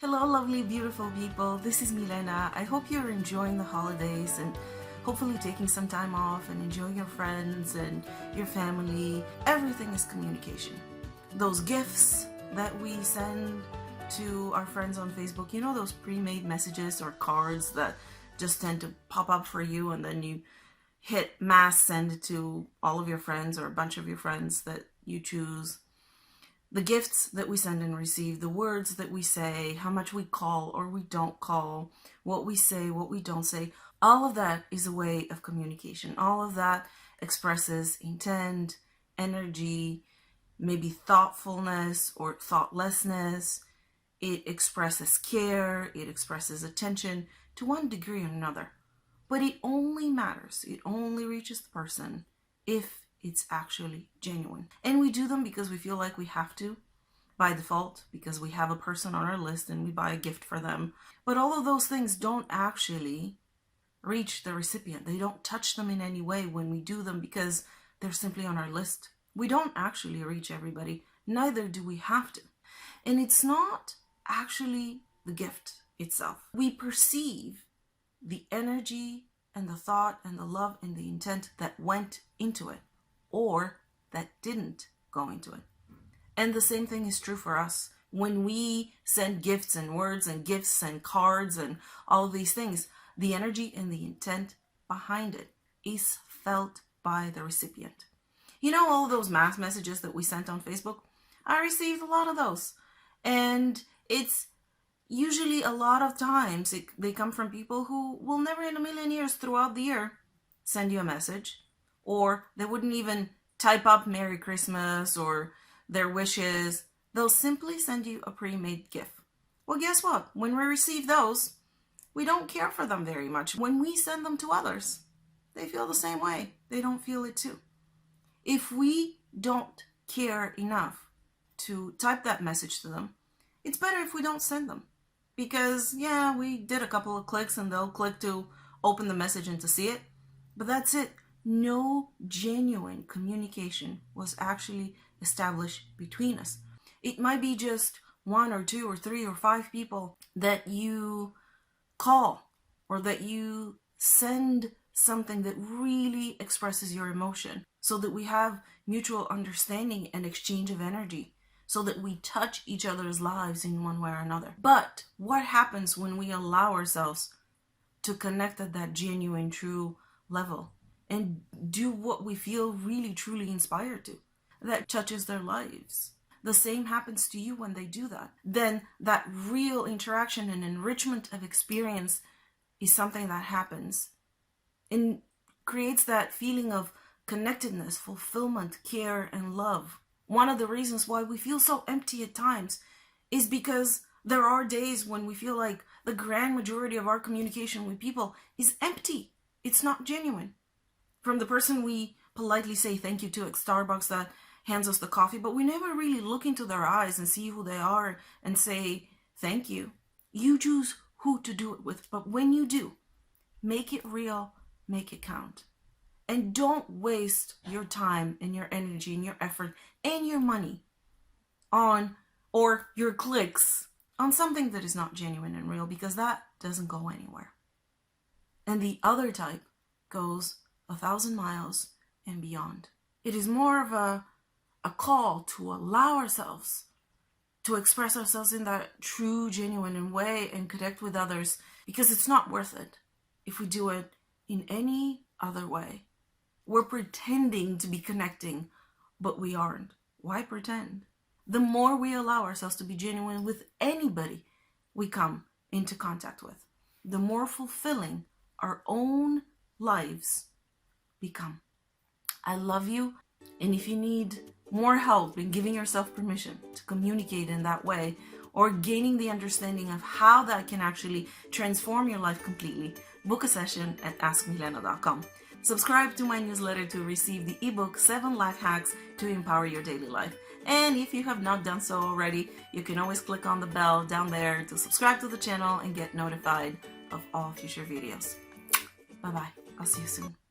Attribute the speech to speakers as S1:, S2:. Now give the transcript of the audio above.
S1: Hello, lovely, beautiful people. This is Milena. I hope you're enjoying the holidays and hopefully taking some time off and enjoying your friends and your family. Everything is communication. Those GIFs that we send to our friends on Facebook, you know, those pre-made messages or cards that just tend to pop up for you, and then you hit mass send to all of your friends or a bunch of your friends that you choose. The gifts that we send and receive, the words that we say, how much we call or we don't call, what we say, what we don't say, all of that is a way of communication. All of that expresses intent, energy, maybe thoughtfulness or thoughtlessness. It expresses care, it expresses attention to one degree or another. But it only matters, it only reaches the person if it's actually genuine. And we do them because we feel like we have to, by default, because we have a person on our list and we buy a gift for them. But all of those things don't actually reach the recipient. They don't touch them in any way when we do them because they're simply on our list. We don't actually reach everybody, neither do we have to. And it's not actually the gift itself. We perceive the energy and the thought and the love and the intent that went into it, or that didn't go into it. And the same thing is true for us. When we send gifts and words and gifts and cards and all of these things, the energy and the intent behind it is felt by the recipient. You know, all those mass messages that we sent on Facebook? I received a lot of those. And it's usually a lot of times they come from people who will never in a million years throughout the year send you a message. Or they wouldn't even type up Merry Christmas or their wishes. They'll simply send you a pre-made gift. Well, guess what? When we receive those, we don't care for them very much. When we send them to others, they feel the same way. They don't feel it too. If we don't care enough to type that message to them, it's better if we don't send them. Because, yeah, we did a couple of clicks and they'll click to open the message and to see it. But that's it. No genuine communication was actually established between us. It might be just 1 or 2 or 3 or 5 people that you call or that you send something that really expresses your emotion so that we have mutual understanding and exchange of energy so that we touch each other's lives in one way or another. But what happens when we allow ourselves to connect at that genuine, true level and do what we feel really, truly inspired to, that touches their lives? The same happens to you when they do that. Then that real interaction and enrichment of experience is something that happens and creates that feeling of connectedness, fulfillment, care, and love. One of the reasons why we feel so empty at times is because there are days when we feel like the grand majority of our communication with people is empty. It's not genuine. From the person we politely say thank you to at Starbucks that hands us the coffee, but we never really look into their eyes and see who they are and say thank you. You choose who to do it with, but when you do, make it real, make it count. And don't waste your time and your energy and your effort and your money on, or your clicks on something that is not genuine and real, because that doesn't go anywhere. And the other type goes 1,000 miles and beyond. It is more of a call to allow ourselves to express ourselves in that true, genuine way and connect with others, because it's not worth it if we do it in any other way. We're pretending to be connecting, but we aren't. Why pretend? The more we allow ourselves to be genuine with anybody we come into contact with, the more fulfilling our own lives become. I love you, and if you need more help in giving yourself permission to communicate in that way, or gaining the understanding of how that can actually transform your life completely, book a session at askmilena.com. Subscribe to my newsletter to receive the ebook 7 Life Hacks to Empower Your Daily Life. And if you have not done so already, you can always click on the bell down there to subscribe to the channel and get notified of all future videos. Bye-bye. I'll see you soon.